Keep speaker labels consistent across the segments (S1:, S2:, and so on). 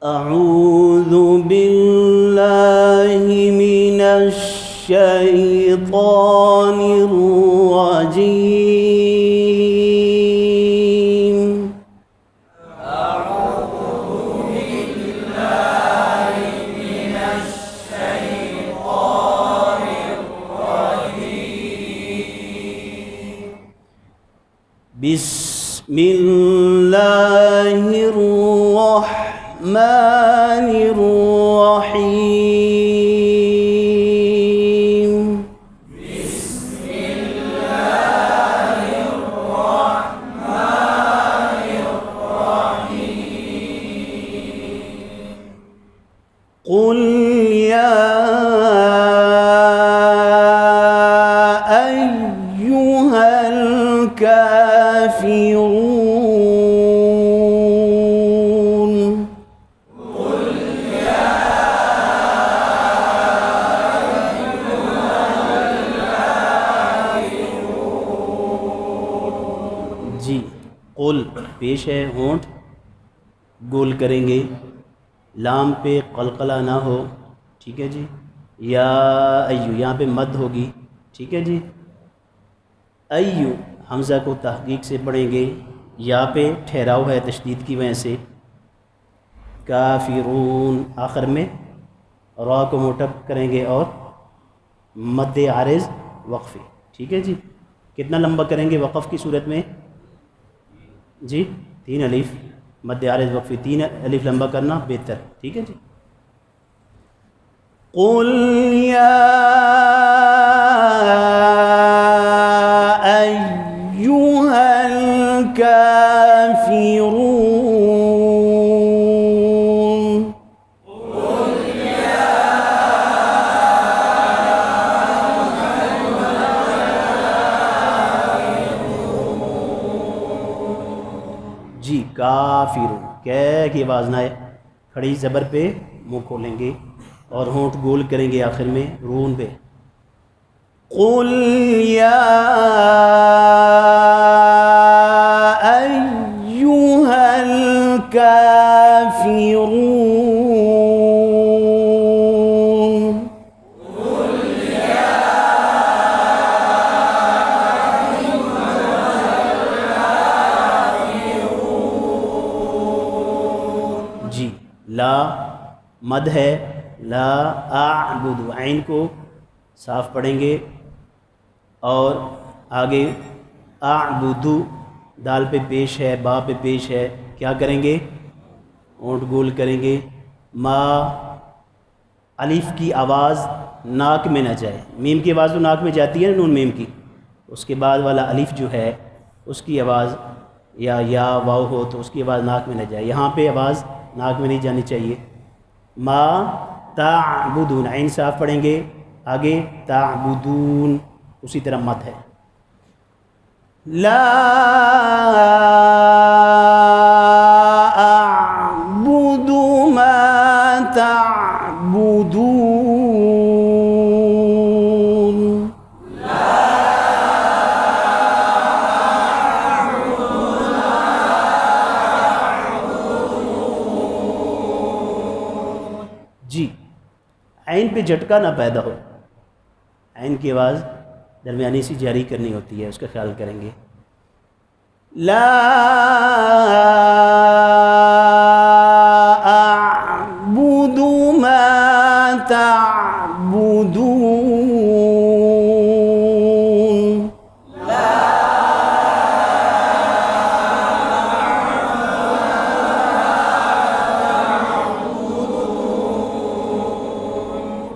S1: अऊज़ु बिल्लाहि मिनश शैतानिर रजीम। बिस्मिल्लाहिर्रहमानिर्रहीम। क़ुल या अय्युहल काफ़िरून। जी, कुल पेश है, होंठ गोल करेंगे, लाम पे कलकला ना हो, ठीक है जी। या अय्यू यहाँ पे मद होगी, ठीक है जी। अय्यू हमज़ा को तहक़ीक़ से पढ़ेंगे, या पे ठहराव है तशदीद की वजह से। काफ़िरून आखिर में रा को मोटब करेंगे और मद आरिज़ वक्फ़े, ठीक है जी। कितना लंबा करेंगे वक़फ़ की सूरत में जी? 3 अलिफ मद आरिज़ वक्फ़ी, 3 अलिफ लंबा करना बेहतर, ठीक है जी। क़ुल या अय्युहल काफ़िरून। जी, काफ़िरून कै की आवाज़ ना है, खड़ी ज़बर पे मुँह खोलेंगे और होंठ गोल करेंगे आखिर में रून पे। क़ुल या अय्युहल काफ़िरून। जी, ला मद है, ला आबुदु, ऐन को साफ पढ़ेंगे और आगे आबुदु दाल पे पेश है, बा पे पेश है, क्या करेंगे? होंठ गोल करेंगे। मा अलिफ की आवाज़ नाक में न जाए, मीम की आवाज़ तो नाक में जाती है ना, नून मीम की, उसके बाद वाला अलिफ जो है उसकी आवाज़ या वाव हो तो उसकी आवाज़ नाक में न जाए, यहाँ पे आवाज़ नाक में नहीं जानी चाहिए। मा ताबुदून, ऐन साफ पढ़ेंगे, आगे ताबुदून उसी तरह मत है। ला अअबुदु मा ताबुदून। जी, ऐन पे झटका ना पैदा हो, ऐन की आवाज़ दरमियानी सी जारी करनी होती है, उसका ख्याल करेंगे। ला अअबुदु मा ताबुदून।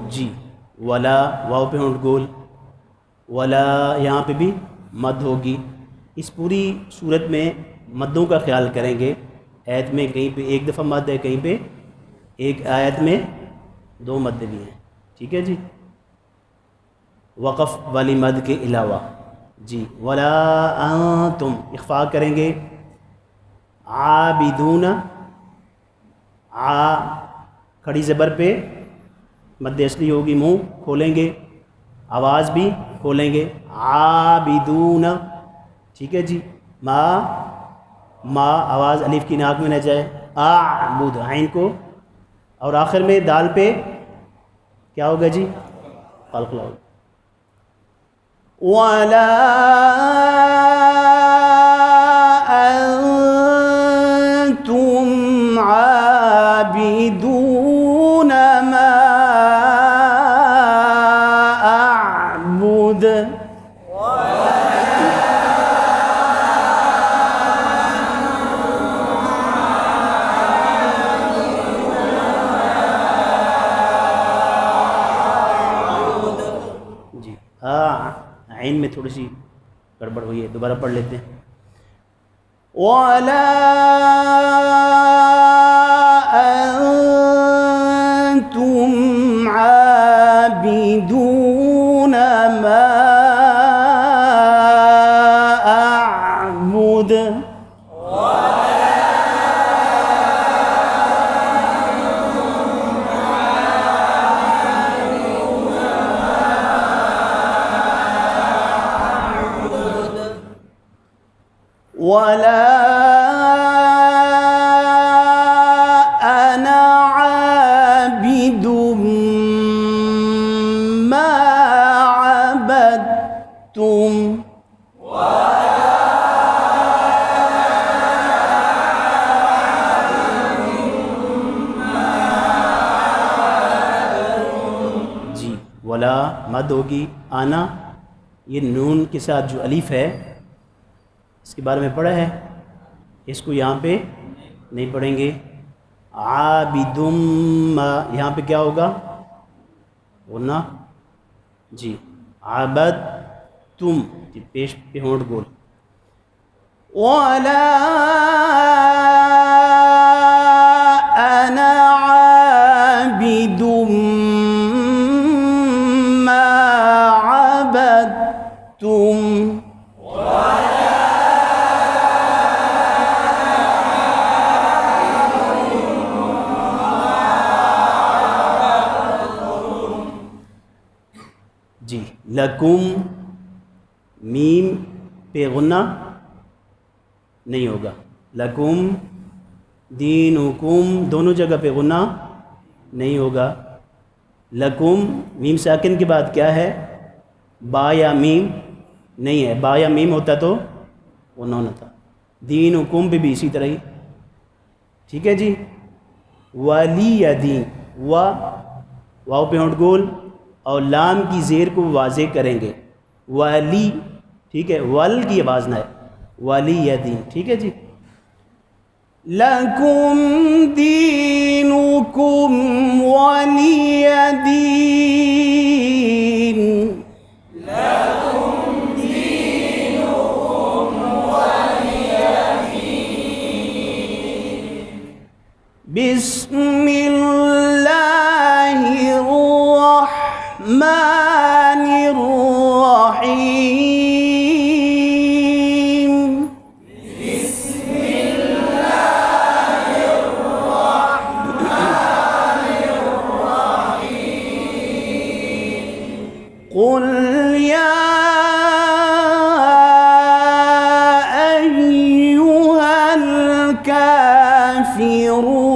S1: जी, वला वाव पे होंठ गोल, वला यहाँ पे भी मद होगी। इस पूरी सूरत में मद्दों का ख्याल करेंगे। आयत में कहीं पे एक दफ़ा मद है, कहीं पे एक आयत में 2 मद भी हैं, ठीक है जी, वक़फ़ वाली मद के अलावा। जी, वला अंतुम इख्फ़ा करेंगे, आबिदून, आ खड़ी ज़बर पे मद असली होगी, मुँह खोलेंगे, आवाज़ भी खोलेंगे, आबिदून, ठीक है जी। मा आवाज़ अलिफ की नाक में न जाए, आबुद, ऐन को और आखिर में दाल पे क्या होगा जी? क़लक़ला होगा। वला अंतुम आबिदून मा अअबुद। जी हाँ, आइन में थोड़ी सी गड़बड़ हुई है, दोबारा पढ़ लेते हैं। वला अंतुम आबिदून मा अअबुद। वला अना आबिदुम मा अबदतुम। जी वला मद होगी, आना ये नून के साथ जो अलीफ है इसके बारे में पढ़ा है, इसको यहाँ पे नहीं पढ़ेंगे। आबिदुम यहाँ पे क्या होगा? बोलना जी, आबद तुम, जी पेश पे होंठ गोल। वला अना आबिदुम मा अबदतुम। जी लकुम मीम पे गुन्ना नहीं होगा। लकुम दीनुकुम दोनों जगह पे गुन्ना नहीं होगा। लकुम मीम साकिन के बाद क्या है? बा या मीम नहीं है, बा या मीम होता तो गुन्ना होना था। दीनुकुम पे भी इसी तरह ही, ठीक है जी। वली या दीन, वाव पे होंठ गोल और लाम की ज़ेर को वाज़े करेंगे। वाली, ठीक है, वल की आवाज़ ना है, वाली या दीन, ठीक है जी। लकुम दीनुकुम वलिय दीन। लकुम दीनुकुम वलिय दीन। बिस्मिल्लाहिर रहमानिर रहीम। बिस्मिल्लाहिर रहमानिर रहीम। कुल या अय्युहल काफिरून।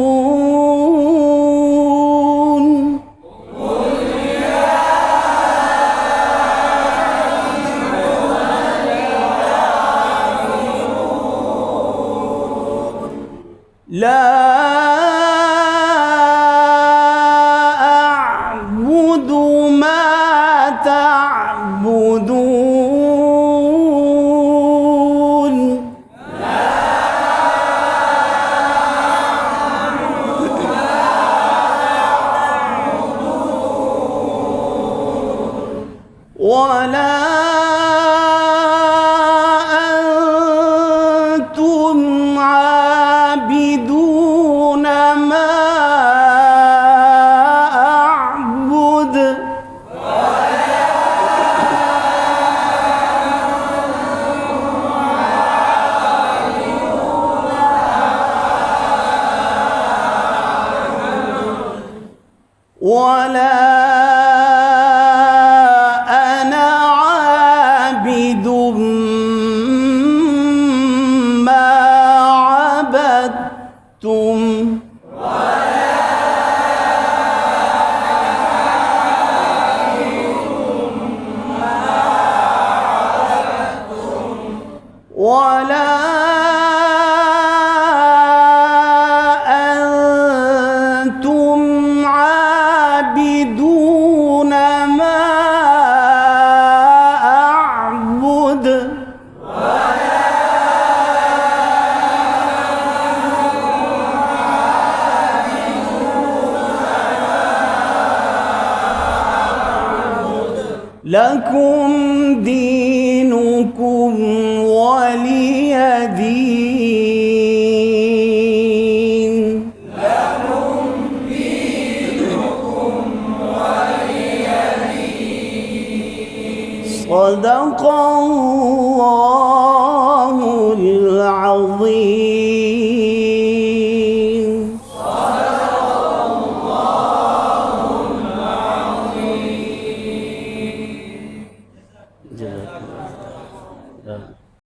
S1: ला अअबुदु मा तअबुदून। वला अंतुम आबिदून मा अअबुद। वला अना आबिदुम मा अबदतुम। لكم دينكم ولي دين.
S2: لكم دينكم ولي دين.
S1: صدق الله